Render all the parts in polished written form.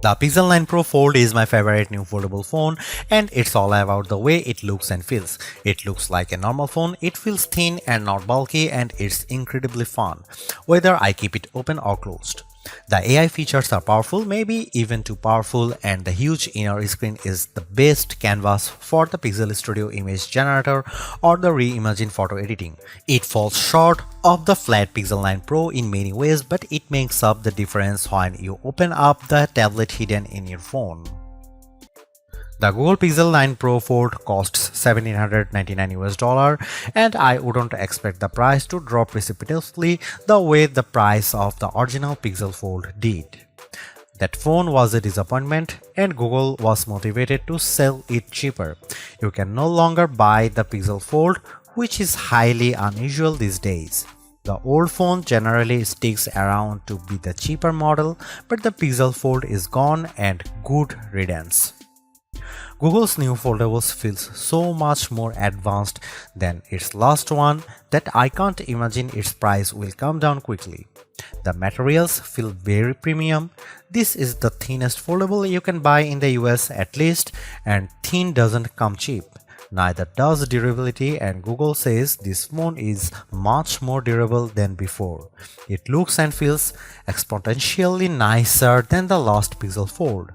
The Pixel 9 Pro Fold is my favorite new foldable phone, and it's all about the way it looks and feels. It looks like a normal phone, it feels thin and not bulky, and it's incredibly fun, whether I keep it open or closed. The AI features are powerful, maybe even too powerful, and the huge inner screen is the best canvas for the Pixel Studio image generator or the reimagined photo editing. It falls short of the flat Pixel 9 Pro in many ways, but it makes up the difference when you open up the tablet hidden in your phone. The Google Pixel 9 Pro Fold costs $1,799 and I wouldn't expect the price to drop precipitously the way the price of the original Pixel Fold did. That phone was a disappointment and Google was motivated to sell it cheaper. You can no longer buy the Pixel Fold, which is highly unusual these days. The old phone generally sticks around to be the cheaper model, but the Pixel Fold is gone and good riddance. Google's new foldables feels so much more advanced than its last one that I can't imagine its price will come down quickly. The materials feel very premium. This is the thinnest foldable you can buy in the US at least, and thin doesn't come cheap. Neither does durability, and Google says this phone is much more durable than before. It looks and feels exponentially nicer than the last Pixel Fold.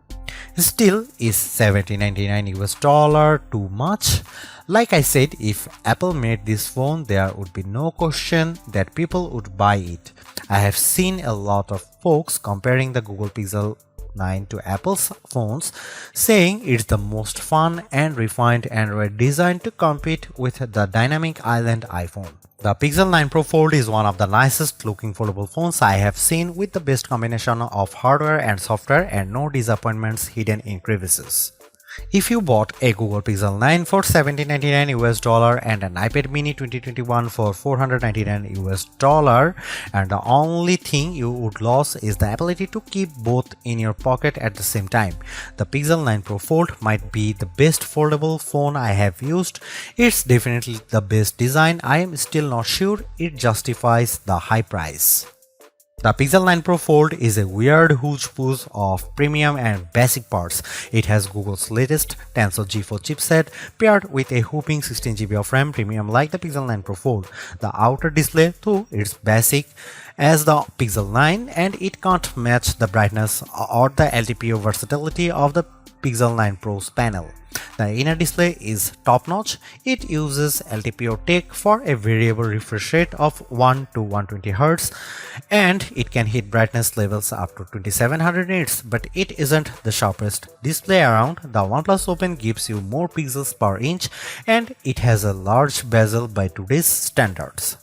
Still, is $1,799 too much? Like I said, if Apple made this phone, there would be no question that people would buy it. I have seen a lot of folks comparing the Google Pixel 9 to Apple's phones, saying it's the most fun and refined Android design to compete with the dynamic island iPhone. The Pixel 9 Pro Fold is one of the nicest looking foldable phones I have seen, with the best combination of hardware and software and no disappointments hidden in crevices. If you bought a Google Pixel 9 for $1,799 and an iPad mini 2021 for $499 and the only thing you would lose is the ability to keep both in your pocket at the same time, the Pixel 9 Pro Fold might be the best foldable phone I have used. It's definitely the best design. I am still not sure it justifies the high price. The Pixel 9 Pro Fold is a weird hodgepodge of premium and basic parts. It has Google's latest Tensor G4 chipset paired with a whopping 16GB of RAM, premium like the Pixel 9 Pro Fold. The outer display, though, is basic as the Pixel 9 and it can't match the brightness or the LTPO versatility of the Pixel 9 Pro's panel. The inner display is top-notch. It uses LTPO tech for a variable refresh rate of 1 to 120Hz and it can hit brightness levels up to 2700 nits, but it isn't the sharpest display around. The OnePlus Open gives you more pixels per inch and it has a large bezel by today's standards.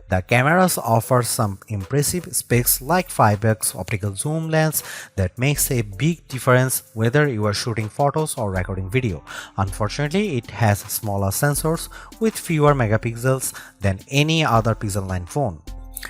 The cameras offer some impressive specs like 5x optical zoom lens that makes a big difference whether you are shooting photos or recording video. Unfortunately, it has smaller sensors with fewer megapixels than any other Pixel 9 phone.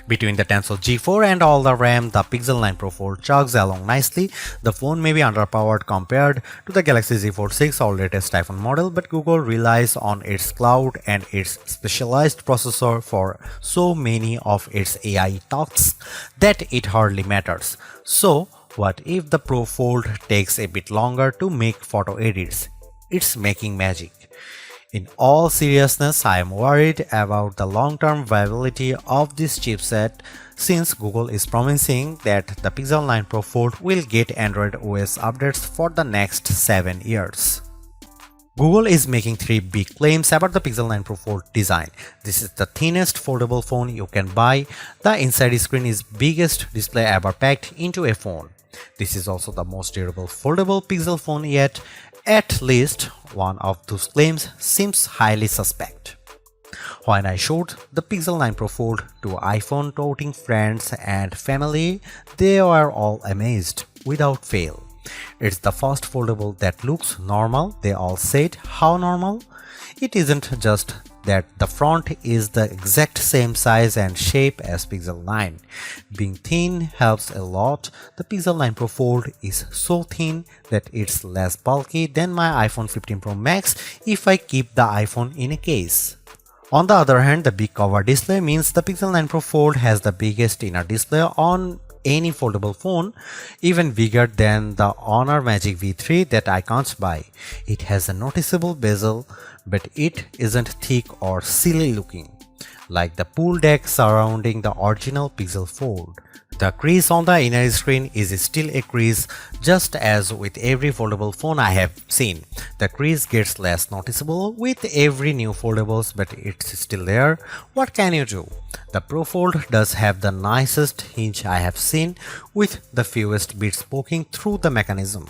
Between the Tensor G4 and all the RAM, the Pixel 9 Pro Fold chugs along nicely. The phone may be underpowered compared to the Galaxy Z Fold 6 or latest iPhone model, but Google relies on its cloud and its specialized processor for so many of its AI tasks that it hardly matters. So, what if the Pro Fold takes a bit longer to make photo edits? It's making magic. In all seriousness, I am worried about the long-term viability of this chipset since Google is promising that the Pixel 9 Pro Fold will get Android OS updates for the next 7 years. Google is making 3 big claims about the Pixel 9 Pro Fold design. This is the thinnest foldable phone you can buy. The inside screen is biggest display ever packed into a phone. This is also the most durable foldable Pixel phone yet. At least one of those claims seems highly suspect. When I showed the Pixel 9 Pro Fold to iPhone toting friends and family, they were all amazed without fail. It's the first foldable that looks normal. They all said, how normal? It isn't just that the front is the exact same size and shape as Pixel 9. Being thin helps a lot. The Pixel 9 Pro Fold is so thin that it's less bulky than my iPhone 15 Pro Max if I keep the iPhone in a case. On the other hand, the big cover display means the Pixel 9 Pro Fold has the biggest inner display on any foldable phone, even bigger than the Honor Magic V3 that I can't buy. It has a noticeable bezel, but it isn't thick or silly looking, like the pool deck surrounding the original Pixel Fold. The crease on the inner screen is still a crease, just as with every foldable phone I have seen. The crease gets less noticeable with every new foldables, but it's still there. What can you do? The Pro Fold does have the nicest hinge I have seen, with the fewest bits poking through the mechanism.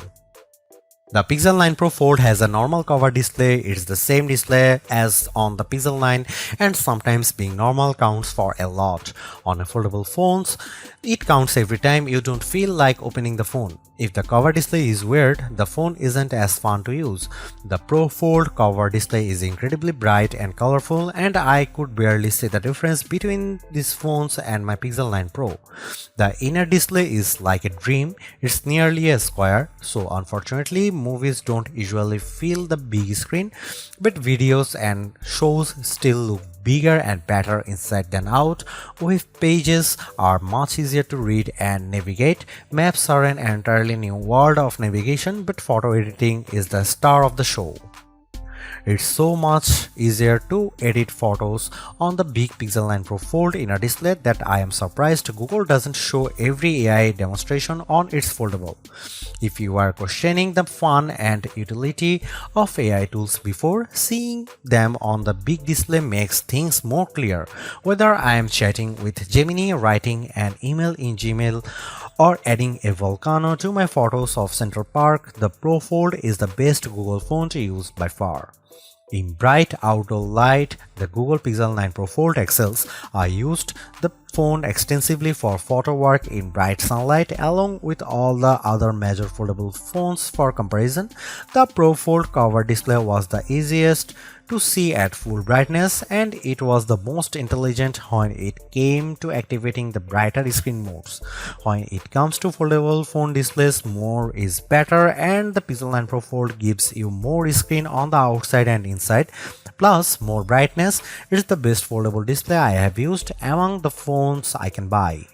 The Pixel 9 Pro Fold has a normal cover display. It's the same display as on the Pixel 9, and sometimes being normal counts for a lot. On foldable phones, it counts every time you don't feel like opening the phone. If the cover display is weird, the phone isn't as fun to use. The Pro Fold cover display is incredibly bright and colorful, and I could barely see the difference between these phones and my Pixel 9 Pro. The inner display is like a dream. It's nearly a square, so unfortunately movies don't usually fill the big screen, but videos and shows still look bigger and better inside than out. Web pages are much easier to read and navigate. Maps are an entirely new world of navigation, but photo editing is the star of the show. It's so much easier to edit photos on the big Pixel 9 Pro Fold inner display that I am surprised Google doesn't show every AI demonstration on its foldable. If you are questioning the fun and utility of AI tools before, seeing them on the big display makes things more clear. Whether I am chatting with Gemini, writing an email in Gmail, or adding a volcano to my photos of Central Park, the Pro Fold is the best Google phone to use by far. In bright outdoor light, the Google Pixel 9 Pro Fold excels. I used the phone extensively for photo work in bright sunlight along with all the other major foldable phones for comparison. The Pro Fold cover display was the easiest to see at full brightness, and it was the most intelligent when it came to activating the brighter screen modes. When it comes to foldable phone displays, more is better, and the Pixel 9 Pro Fold gives you more screen on the outside and inside, plus more brightness. It's the best foldable display I have used among the phones I can buy.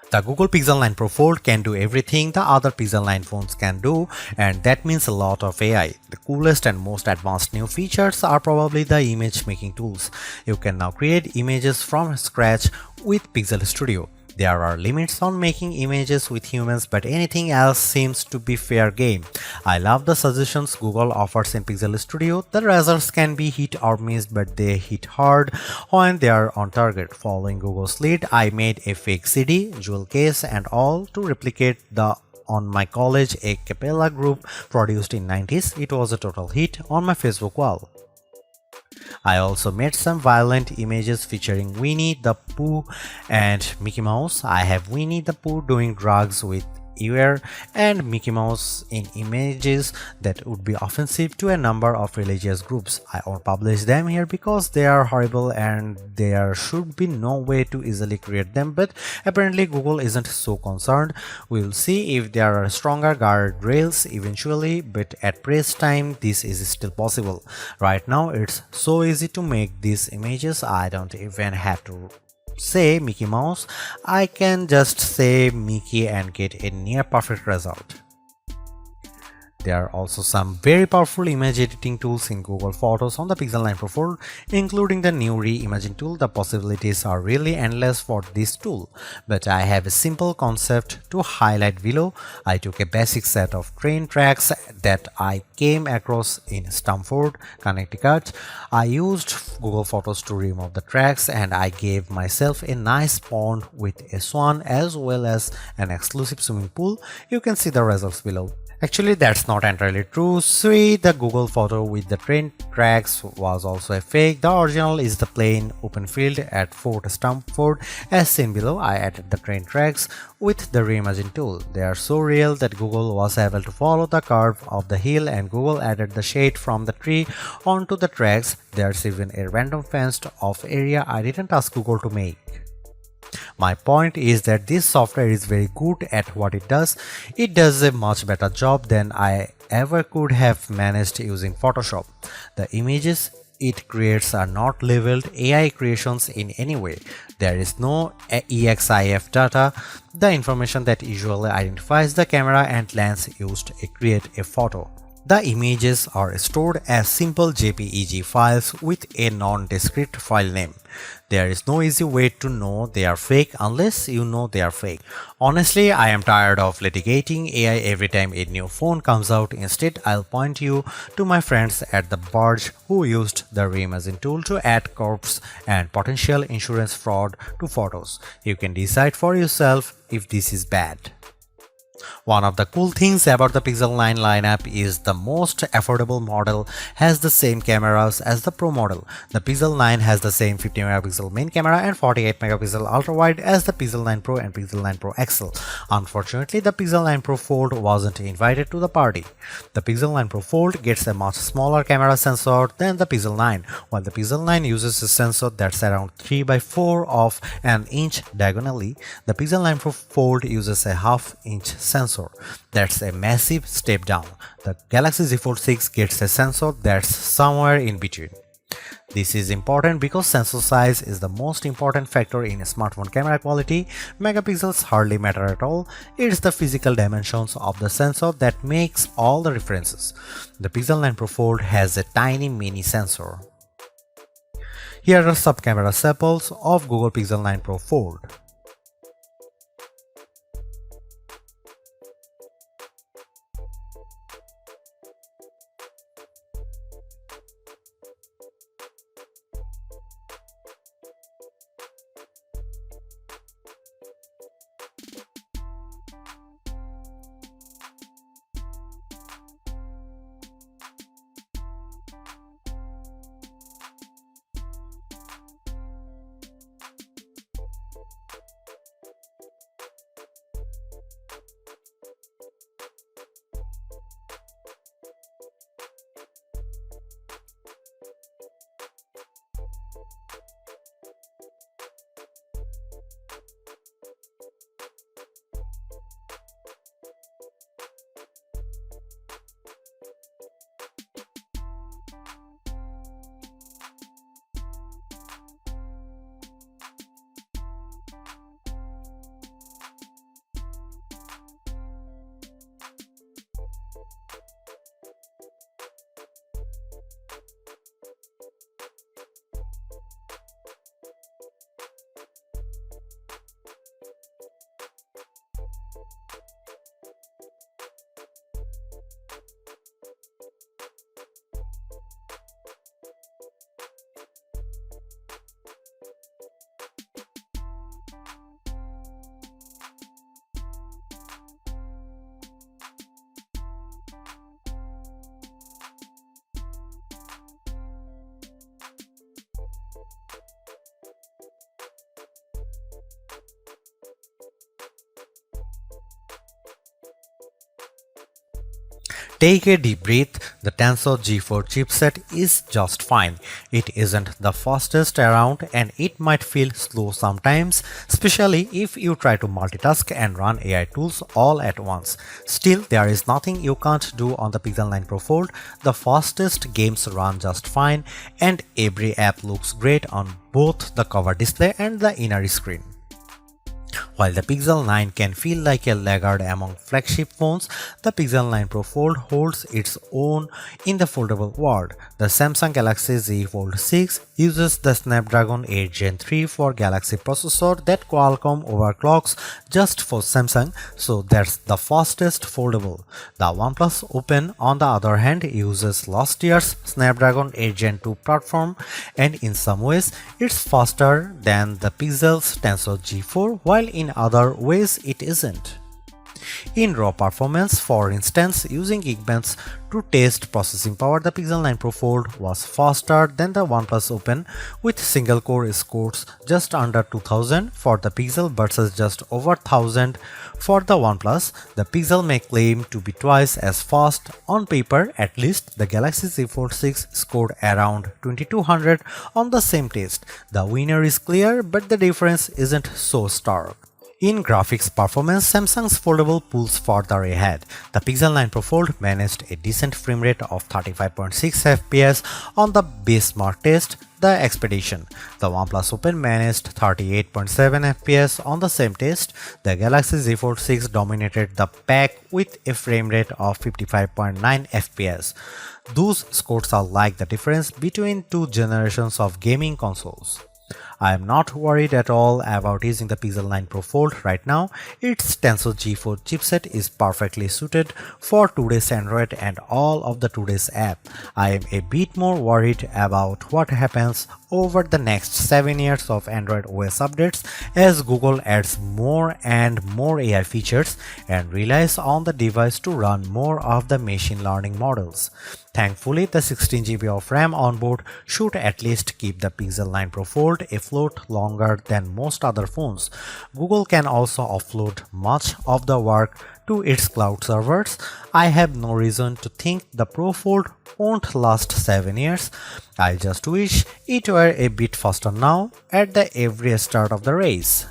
The Google Pixel 9 Pro Fold can do everything the other Pixel 9 phones can do, and that means a lot of AI. The coolest and most advanced new features are probably the image making tools. You can now create images from scratch with Pixel Studio. There are limits on making images with humans, but anything else seems to be fair game. I love the suggestions Google offers in Pixel Studio. The results can be hit or miss, but they hit hard when they are on target. Following Google's lead, I made a fake CD, jewel case and all to replicate the on my college a cappella group produced in 90s. It was a total hit on my Facebook wall. I also made some violent images featuring Winnie the Pooh and Mickey Mouse. I have Winnie the Pooh doing drugs with Eeyore and Mickey Mouse in images that would be offensive to a number of religious groups. I won't publish them here because they are horrible and there should be no way to easily create them, but apparently Google isn't so concerned. We'll see if there are stronger guardrails eventually, but at press time this is still possible. Right now it's so easy to make these images, I don't even have to say Mickey Mouse, I can just say Mickey and get a near perfect result. There are also some very powerful image editing tools in Google Photos on the Pixel 9 Pro Fold, including the new Reimagine tool. The possibilities are really endless for this tool, but I have a simple concept to highlight below. I took a basic set of train tracks that I came across in Stamford, Connecticut. I used Google Photos to remove the tracks, and I gave myself a nice pond with a swan as well as an exclusive swimming pool. You can see the results below. Actually, that's not entirely true. See, the Google photo with the train tracks was also a fake. The original is the plain open field at Fort Stamford. As seen below, I added the train tracks with the Reimagine tool. They are so real that Google was able to follow the curve of the hill, and Google added the shade from the tree onto the tracks. There's even a random fenced off area I didn't ask Google to make. My point is that this software is very good at what it does. It does a much better job than I ever could have managed using Photoshop. The images it creates are not labeled AI creations in any way. There is no EXIF data, the information that usually identifies the camera and lens used to create a photo. The images are stored as simple JPEG files with a non-discrete file name. There is no easy way to know they are fake unless you know they are fake. Honestly, I am tired of litigating AI every time a new phone comes out. Instead, I'll point you to my friends at the Barge who used the reimagine tool to add corpse and potential insurance fraud to photos. You can decide for yourself if this is bad. One of the cool things about the Pixel 9 lineup is the most affordable model has the same cameras as the Pro model. The Pixel 9 has the same 50 megapixel main camera and 48 megapixel ultra-wide as the Pixel 9 Pro and Pixel 9 Pro XL. Unfortunately, the Pixel 9 Pro Fold wasn't invited to the party. The Pixel 9 Pro Fold gets a much smaller camera sensor than the Pixel 9, while the Pixel 9 uses a sensor that's around 3 by 4 of an inch diagonally. The Pixel 9 Pro Fold uses a half-inch sensor. That's a massive step down. The Galaxy Z Fold 6 gets a sensor that's somewhere in between. This is important because sensor size is the most important factor in smartphone camera quality. Megapixels hardly matter at all. It's the physical dimensions of the sensor that makes all the differences. The Pixel 9 Pro Fold has a tiny mini sensor. Here are some camera samples of Google Pixel 9 Pro Fold. Take a deep breath, the Tensor G4 chipset is just fine. It isn't the fastest around and it might feel slow sometimes, especially if you try to multitask and run AI tools all at once. Still, there is nothing you can't do on the Pixel 9 Pro Fold. The fastest games run just fine and every app looks great on both the cover display and the inner screen. While the Pixel 9 can feel like a laggard among flagship phones, the Pixel 9 Pro Fold holds its own in the foldable world. The Samsung Galaxy Z Fold 6 uses the Snapdragon 8 Gen 3 for Galaxy processor that Qualcomm overclocks just for Samsung, so that's the fastest foldable. The OnePlus Open, on the other hand, uses last year's Snapdragon 8 Gen 2 platform, and in some ways, it's faster than the Pixel's Tensor G4, while in other ways it isn't. In raw performance, for instance, using Geekbench to test processing power, the Pixel 9 Pro Fold was faster than the OnePlus Open with single-core scores just under 2000 for the Pixel versus just over 1000 for the OnePlus. The Pixel may claim to be twice as fast. On paper, at least, the Galaxy Z Fold 6 scored around 2200 on the same test. The winner is clear, but the difference isn't so stark. In graphics performance, Samsung's foldable pulls further ahead. The Pixel 9 Pro Fold managed a decent frame rate of 35.6 FPS on the benchmark test, the Expedition. The OnePlus Open managed 38.7 FPS on the same test. The Galaxy Z Fold 6 dominated the pack with a frame rate of 55.9 FPS. Those scores are like the difference between two generations of gaming consoles. I am not worried at all about using the Pixel 9 Pro Fold right now. Its Tensor G4 chipset is perfectly suited for today's Android and all of the today's app. I am a bit more worried about what happens over the next 7 years of Android OS updates as Google adds more and more AI features and relies on the device to run more of the machine learning models. Thankfully, the 16GB of RAM onboard should at least keep the Pixel 9 Pro Fold afloat longer than most other phones. Google can also offload much of the work to its cloud servers. I have no reason to think the Pro Fold won't last 7 years. I just wish it were a bit faster now at the every start of the race.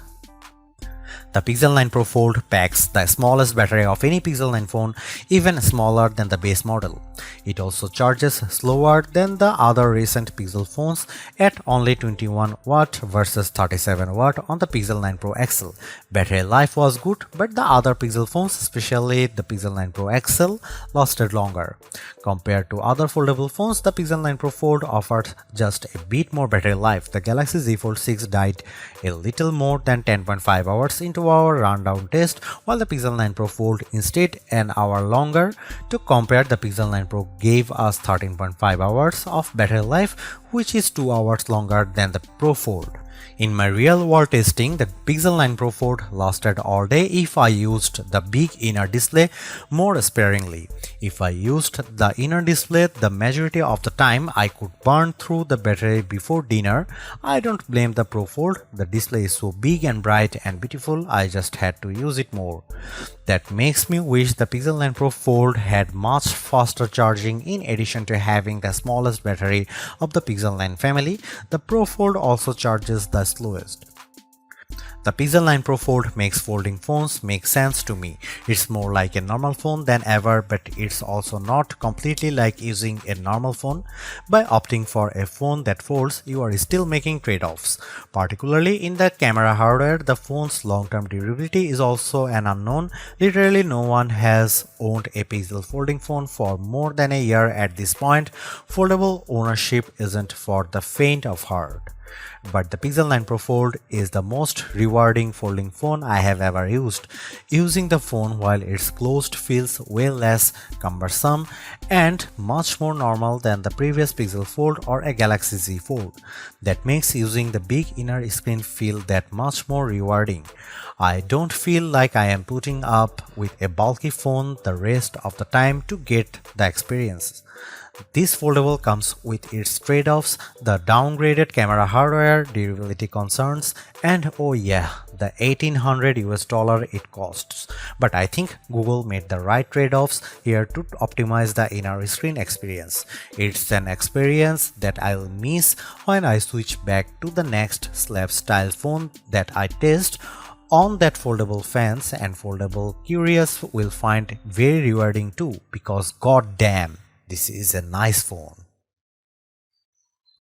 The Pixel 9 Pro Fold packs the smallest battery of any Pixel 9 phone, even smaller than the base model. It also charges slower than the other recent Pixel phones at only 21 watt versus 37 watt on the Pixel 9 Pro XL. Battery life was good, but the other Pixel phones, especially the Pixel 9 Pro XL, lasted longer. Compared to other foldable phones, the Pixel 9 Pro Fold offered just a bit more battery life. The Galaxy Z Fold 6 died a little more than 10.5 hours into our rundown test, while the Pixel 9 Pro Fold instead an hour longer. To compare, the Pixel 9 Pro gave us 13.5 hours of battery life, which is 2 hours longer than the Pro Fold. In my real-world testing, the Pixel 9 Pro Fold lasted all day if I used the big inner display more sparingly. If I used the inner display the majority of the time, I could burn through the battery before dinner. I don't blame the Pro Fold. The display is so big and bright and beautiful, I just had to use it more. That makes me wish the Pixel 9 Pro Fold had much faster charging. In addition to having the smallest battery of the Pixel 9 family, the Pro Fold also charges the slowest. The Pixel 9 Pro Fold makes folding phones make sense to me. It's more like a normal phone than ever, but it's also not completely like using a normal phone. By opting for a phone that folds, you are still making trade-offs. Particularly in the camera hardware, the phone's long-term durability is also an unknown. Literally no one has owned a Pixel folding phone for more than a year at this point. Foldable ownership isn't for the faint of heart. But the Pixel 9 Pro Fold is the most rewarding folding phone I have ever used. Using the phone while it's closed feels way less cumbersome and much more normal than the previous Pixel Fold or a Galaxy Z Fold. That makes using the big inner screen feel that much more rewarding. I don't feel like I am putting up with a bulky phone the rest of the time to get the experience. This foldable comes with its trade-offs, the downgraded camera hardware, durability concerns, and oh yeah, the $1,800 it costs. But I think Google made the right trade-offs here to optimize the inner screen experience. It's an experience that I'll miss when I switch back to the next slab-style phone that I test on that foldable fans, and foldable curious will find very rewarding too, because goddamn, this is a nice phone.